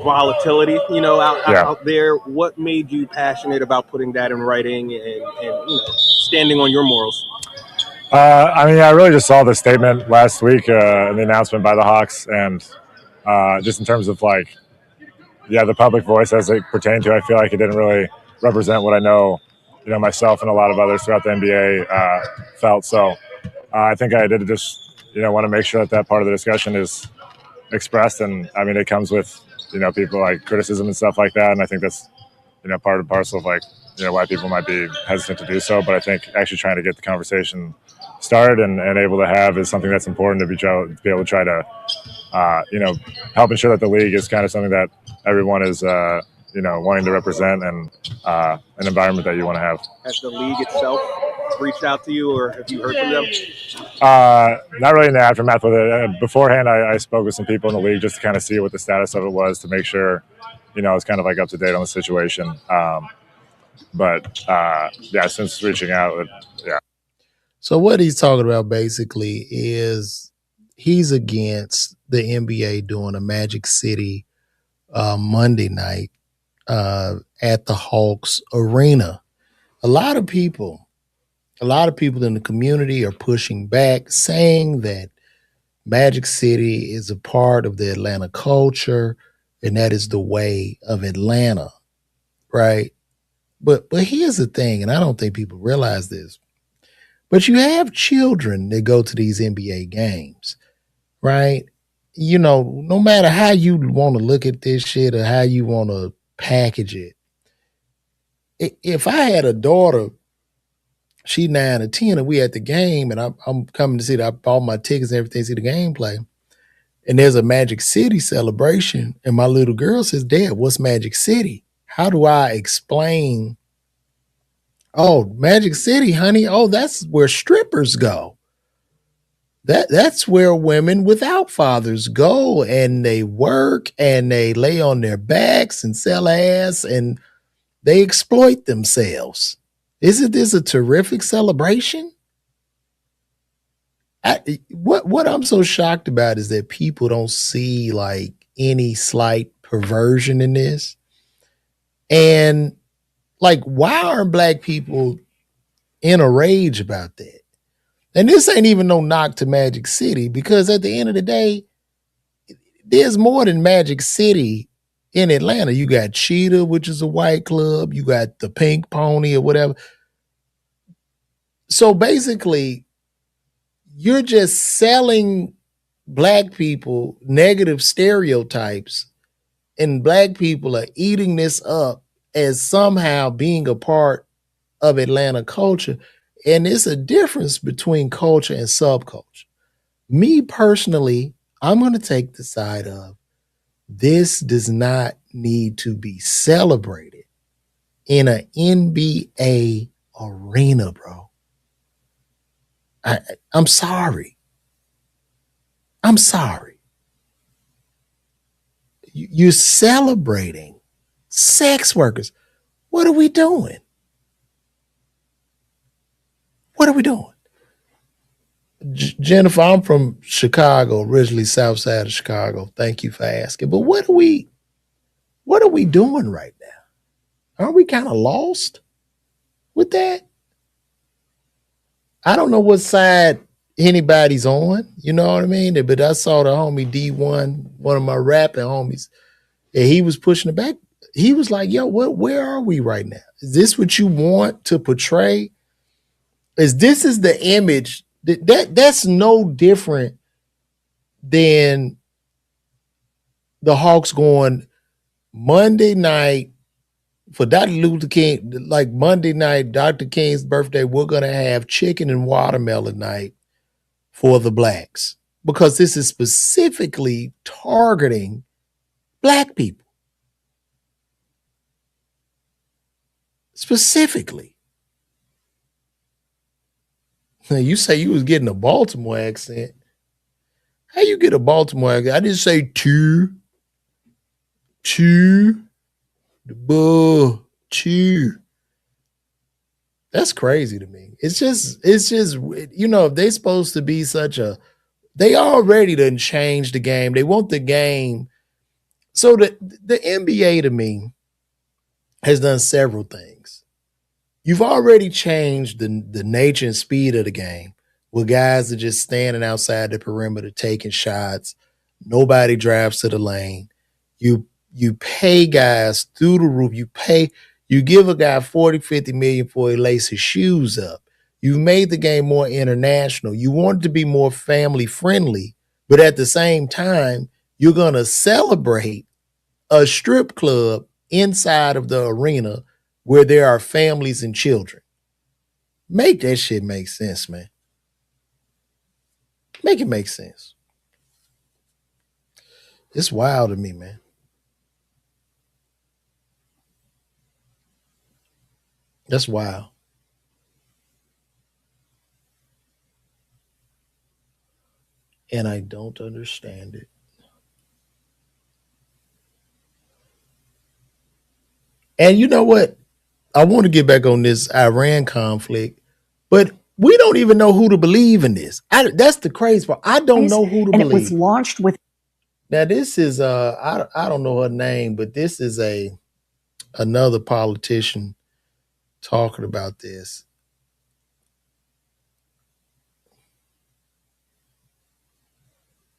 volatility, out there. What made you passionate about putting that in writing and standing on your morals? I really just saw the statement last week and the announcement by the Hawks, and just in terms of the public voice as it pertained to, I feel like it didn't really represent what I know, myself and a lot of others throughout the NBA felt. So I think I did just, want to make sure that part of the discussion is expressed, and I mean it comes with people like criticism and stuff like that, and I think that's part and parcel of why people might be hesitant to do so. But I think actually trying to get the conversation started and able to have is something that's important to be able to try to help ensure that the league is kind of something that everyone is wanting to represent, and an environment that you want to have. Has the league itself reached out to you, or have you heard from them? Not really in the aftermath with it. Beforehand, I spoke with some people in the league just to kind of see what the status of it was, to make sure, I was kind of up to date on the situation. Since reaching out, yeah. So what he's talking about basically is he's against the NBA doing a Magic City Monday night at the Hawks arena. A lot of people in the community are pushing back, saying that Magic City is a part of the Atlanta culture, and that is the way of Atlanta, right? But here's the thing, and I don't think people realize this, but you have children that go to these NBA games, right? No matter how you want to look at this shit or how you want to package it, if I had a daughter, she 9 or 10, and we at the game, and I'm coming to see that I bought my tickets and everything, see the game play, and there's a Magic City celebration, and my little girl says, "Dad, what's Magic City?" How do I explain? Oh, Magic City, honey. Oh, that's where strippers go. That's where women without fathers go, and they work and they lay on their backs and sell ass and they exploit themselves. Isn't this a terrific celebration? What I'm so shocked about is that people don't see any slight perversion in this. And why aren't black people in a rage about that? And this ain't even no knock to Magic City, because at the end of the day, there's more than Magic City in Atlanta. You got Cheetah, which is a white club. You got the Pink Pony or whatever. So basically, you're just selling black people negative stereotypes, and black people are eating this up as somehow being a part of Atlanta culture. And it's a difference between culture and subculture. Me personally, I'm going to take the side of this does not need to be celebrated in an NBA arena, bro. I'm sorry. I'm sorry. You're celebrating sex workers. What are we doing? What are we doing? Jennifer, I'm from Chicago, originally south side of Chicago. Thank you for asking. But what are we doing right now? Aren't we kind of lost with that? I don't know what side anybody's on, you know what I mean? But I saw the homie D1, one of my rapping homies, and he was pushing it back. He was like, yo, where are we right now? Is this what you want to portray? This is the image that's no different than the Hawks going Monday night for Dr. Luther King, like Monday night, Dr. King's birthday, we're going to have chicken and watermelon night for the blacks because this is specifically targeting black people. Specifically. Now, you say you was getting a Baltimore accent. How you get a Baltimore accent? I didn't say two, the bull, two. That's crazy to me. It's just, you know, if they supposed to be they already done changed the game. They want the game. So the NBA to me has done several things. You've already changed the nature and speed of the game where guys are just standing outside the perimeter taking shots. Nobody drives to the lane. You pay guys through the roof. You give a guy 40, 50 million before he laces his shoes up. You've made the game more international. You want it to be more family friendly, but at the same time, you're going to celebrate a strip club inside of the arena where there are families and children. Make that shit make sense, man. Make it make sense. It's wild to me, man. That's wild. And I don't understand it. And you know what? I want to get back on this Iran conflict, but we don't even know who to believe in this. That's the crazy part. I don't know who to believe. And it was launched with. Now this is I don't know her name, but this is another politician talking about this.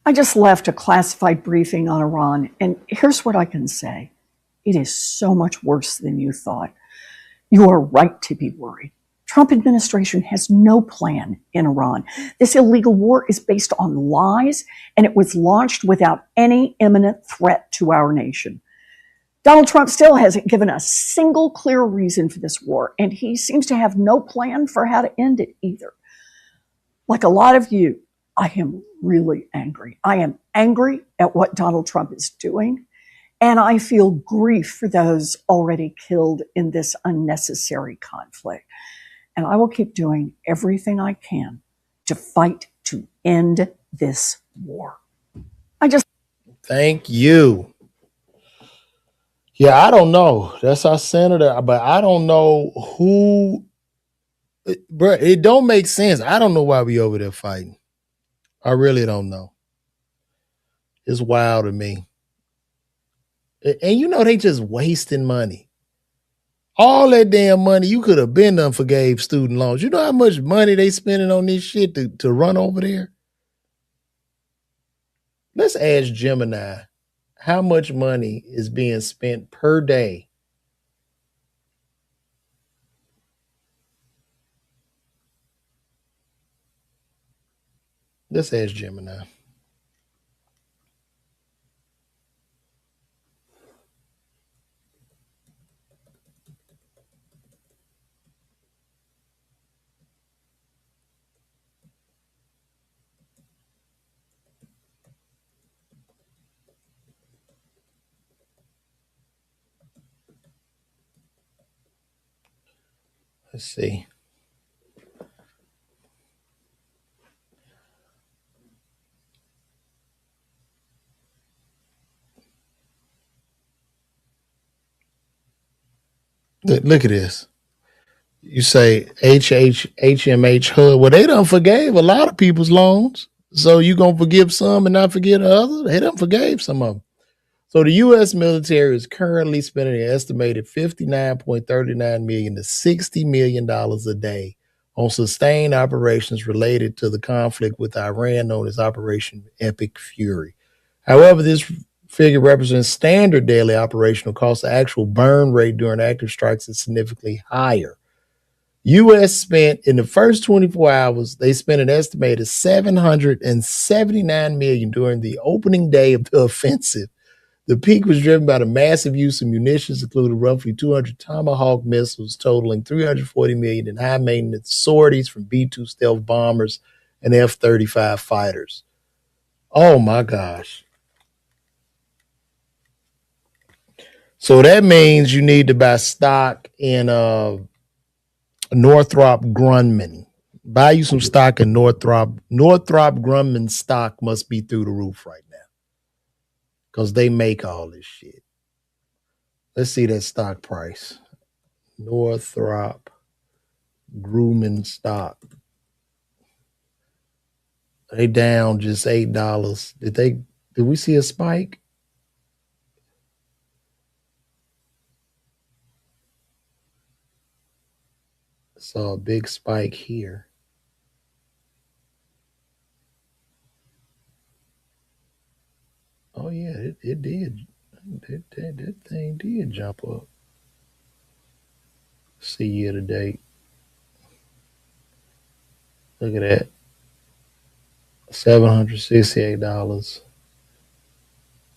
I just left a classified briefing on Iran, and here's what I can say. It is so much worse than you thought. You are right to be worried. Trump administration has no plan in Iran. This illegal war is based on lies, and it was launched without any imminent threat to our nation. Donald Trump still hasn't given a single clear reason for this war, and he seems to have no plan for how to end it either. Like a lot of you, I am really angry. I am angry at what Donald Trump is doing, and I feel grief for those already killed in this unnecessary conflict. And I will keep doing everything I can to fight to end this war. Thank you. Yeah, I don't know. That's our senator, but I don't know who. Bro, it don't make sense. I don't know why we over there fighting. I really don't know. It's wild to me. And you know they just wasting money. All that damn money you could have been done forgave student loans. You know how much money they spending on this shit to run over there? Let's ask Gemini how much money is being spent per day. Let's ask Gemini. Let's see. Look at this. You say HMH HUD. Well, they done forgave a lot of people's loans. So you gonna forgive some and not forget others? They done forgave some of them. So the U.S. military is currently spending an estimated $59.39 million to $60 million a day on sustained operations related to the conflict with Iran known as Operation Epic Fury. However, this figure represents standard daily operational costs. The actual burn rate during active strikes is significantly higher. U.S. spent in the first 24 hours, they spent an estimated $779 million during the opening day of the offensive. The peak was driven by the massive use of munitions, including roughly 200 Tomahawk missiles, totaling $340 million in high-maintenance sorties from B-2 stealth bombers and F-35 fighters. Oh, my gosh. So that means you need to buy stock in Northrop Grumman. Buy you some stock in Northrop. Northrop Grumman stock must be through the roof right now because they make all this shit. Let's see that stock price. Northrop Grumman stock. They down just $8. Did we see a spike? Saw a big spike here. Oh yeah, it did. That thing did jump up. See year to date. Look at that. $768.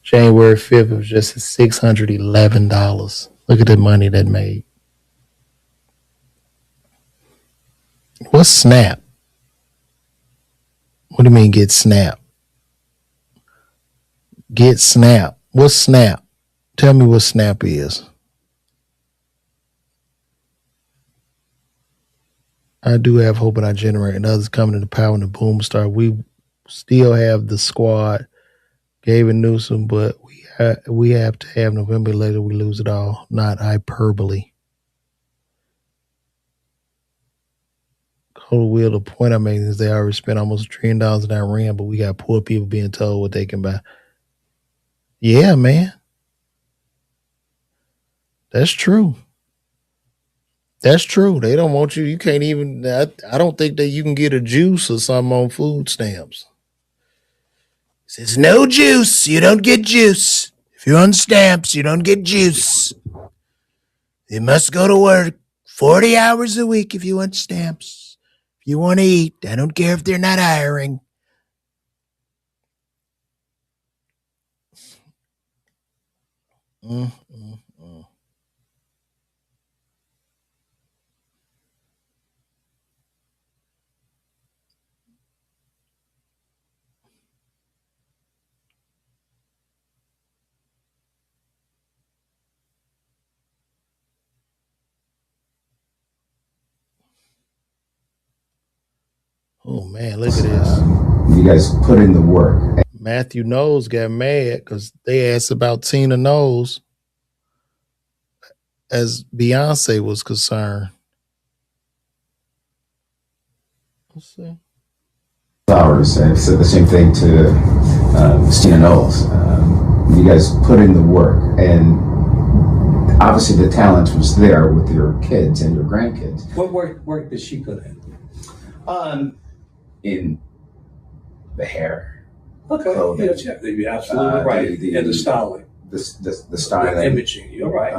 January 5th, it was just $611. Look at the money that made. What's Snap? What do you mean get Snap? Get Snap. What's Snap? Tell me what Snap is. I do have hope in our generation and others coming into power in the boom start. We still have the squad, Gavin Newsom, but we have to have November later. We lose it all. Not hyperbole. Whole wheel. The point I'm making is they already spent almost $1 trillion in Iran, but we got poor people being told what they can buy. Yeah, man. That's true. That's true. They don't want you. You can't even. I don't think that you can get a juice or something on food stamps. It says no juice. You don't get juice. If you're on stamps, you don't get juice. You must go to work 40 hours a week if you want stamps. If you want to eat, I don't care if they're not hiring. Oh, man, look at this. You guys put in the work. Matthew Knowles got mad because they asked about Tina Knowles as Beyonce was concerned. Let's see. Flowers. I've said the same thing to Tina Knowles. You guys put in the work, and obviously the talent was there with your kids and your grandkids. What work did she put in? In the hair. Okay, clothing, you're absolutely right. And the styling. The styling. The imaging, you're right.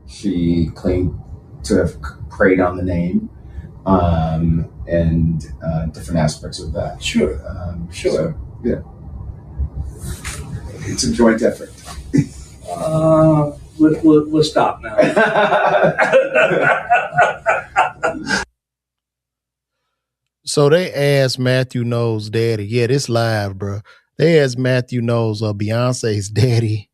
She claimed to have preyed on the name and different aspects of that. Sure. So, yeah. It's a joint effort. We'll stop now. So they asked Matthew Knowles' daddy. Yeah, this live, bro. They asked Matthew Knowles, Beyonce's daddy,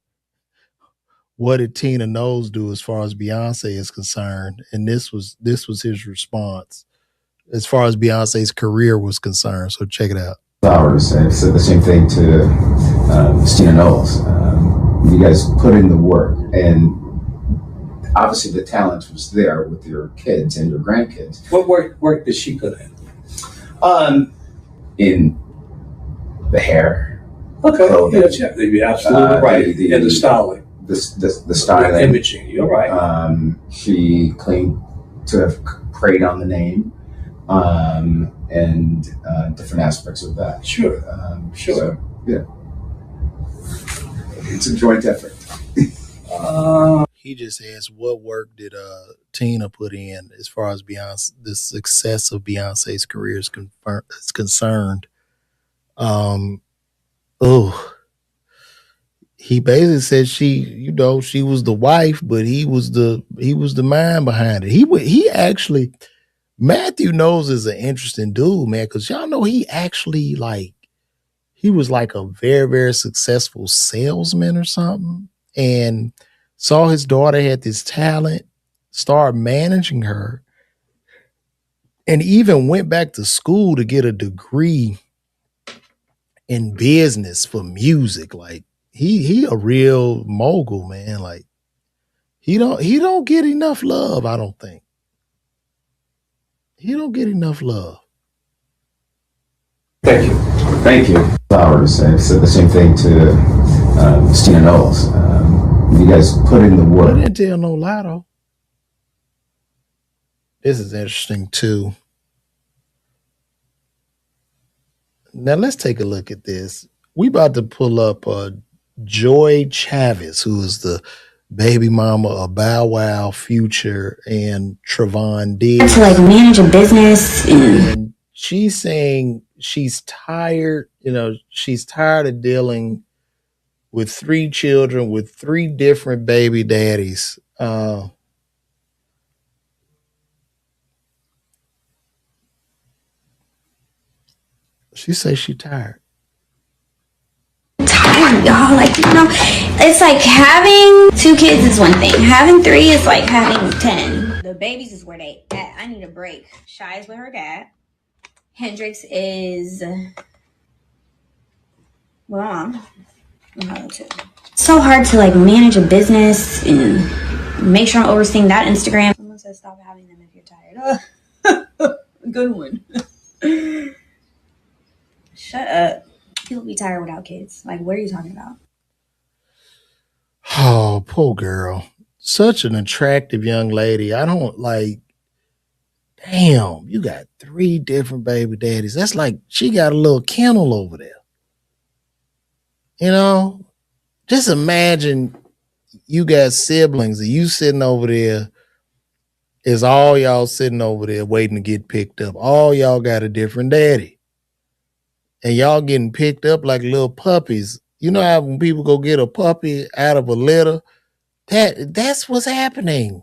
what did Tina Knowles do as far as Beyonce is concerned? And this was his response as far as Beyonce's career was concerned. So check it out. Flowers. I've said the same thing to Stina Knowles. You guys put in the work, and obviously the talent was there with your kids and your grandkids. What work did she put in? In the hair. Okay, clothing, yeah, you're absolutely right. And the styling. The styling. The imaging, you're right. She claimed to have preyed on the name, and different aspects of that. Sure. Sure. So, yeah. It's a joint effort. He just asked, what work did Tina put in as far as Beyonce, the success of Beyonce's career is concerned? He basically said she was the wife, but he was the mind behind it. He actually, Matthew Knowles is an interesting dude, man, because y'all know he actually he was like a very, very successful salesman or something, and saw his daughter had this talent, started managing her, and even went back to school to get a degree in business for music. Like he a real mogul, man. Like he don't get enough love, I don't think. He don't get enough love. Thank you. Thank you. Flowers. I've said the same thing to Stina Knowles. You guys put in the work. I didn't tell no lie though. This is interesting too. Now let's take a look at this. We about to pull up Joy Chavis, who is the baby mama of Bow Wow, Future, and Trevon Diggs. To manage a business. And she's saying she's tired, she's tired of dealing with 3 children with 3 different baby daddies. She says she's tired. Tired, y'all. It's like having 2 kids is one thing. Having 3 is like having 10. The babies is where they at. I need a break. Shy is with her dad. Hendrix is Mom. So hard to manage a business and make sure I'm overseeing that Instagram. Someone says stop having them if you're tired. Good one. Shut up. People be tired without kids. What are you talking about? Oh, poor girl. Such an attractive young lady. I don't damn, you got 3 different baby daddies. That's like she got a little kennel over there. Just imagine you got siblings and you sitting over there. Is all y'all sitting over there waiting to get picked up. All y'all got a different daddy. And y'all getting picked up like little puppies. You know how when people go get a puppy out of a litter? That's what's happening.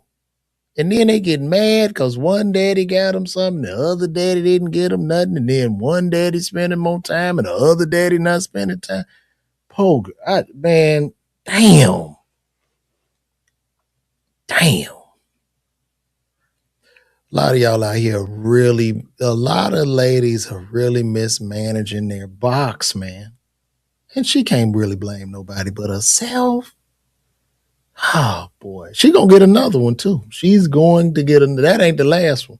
And then they get mad because one daddy got them something, the other daddy didn't get them nothing, and then one daddy spending more time and the other daddy not spending time. Man, damn. A lot of y'all out here a lot of ladies are really mismanaging their box, man. And she can't really blame nobody but herself. Oh boy, she gonna get another one too. She's going to get that ain't the last one.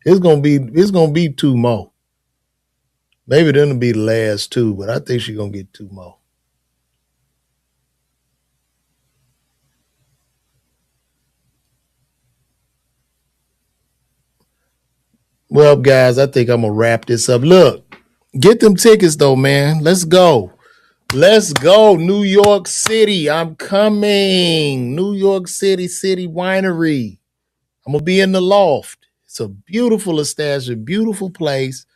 It's gonna be 2 more. Maybe that'll be the last 2, but I think she's gonna get 2 more. Well, guys, I think I'm going to wrap this up. Look, get them tickets, though, man. Let's go. Let's go. New York City. I'm coming. New York City Winery. I'm going to be in the Loft. It's a beautiful establishment, beautiful place.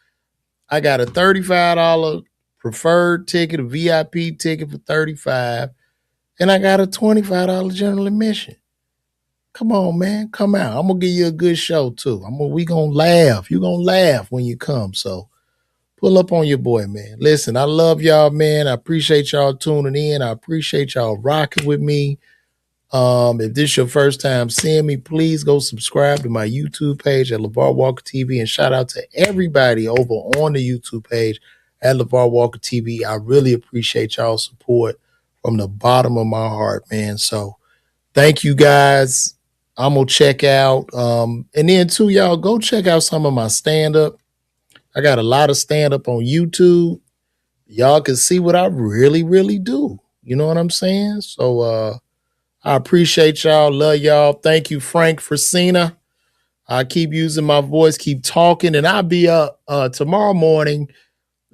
I got a $35 preferred ticket, a VIP ticket for $35, and I got a $25 general admission. Come on, man. Come out. I'm going to give you a good show, too. We going to laugh. You're going to laugh when you come. So pull up on your boy, man. Listen, I love y'all, man. I appreciate y'all tuning in. I appreciate y'all rocking with me. If this is your first time seeing me, please go subscribe to my YouTube page at LeVar Walker TV, and shout out to everybody over on the YouTube page at LeVar Walker TV. I really appreciate y'all's support from the bottom of my heart, man. So thank you guys. I'm going to check out. And then too, y'all go check out some of my stand-up. I got a lot of stand-up on YouTube. Y'all can see what I really, really do. You know what I'm saying? So I appreciate y'all. Love y'all. Thank you, Frank Frasina. I keep using my voice, keep talking, and I'll be up tomorrow morning.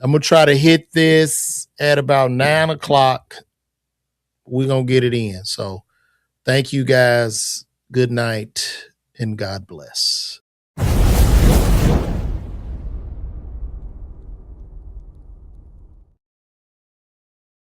I'm going to try to hit this at about 9 o'clock. We're going to get it in. So thank you guys. Good night and God bless.